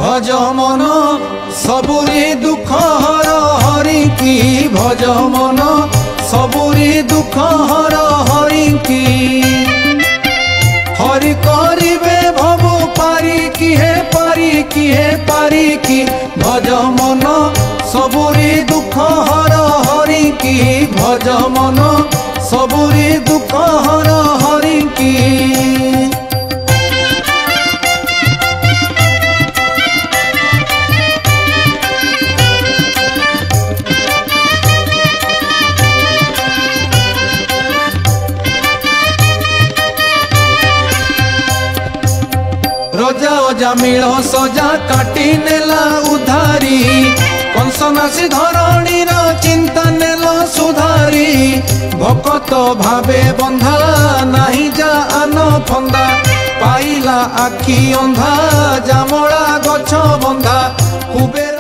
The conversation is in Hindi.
भज मन सबुरी दुख हर हरि की भज मन सबुरी दुख हर हरि की हरि करिबे भव पारी की हे पारी की हे पारी की भज मन सबुरी दुख हर हरि की भज मन सबुरी दुख हर हरि की रजा ओजा मिल सजा काटी नेला उधारी कंसनासी धरणी चिंता नेला सुधारी भकत भावे बंधा नहीं जा आन फंदा पाइला आखि अंधा जामला गछ बंधा कुबेर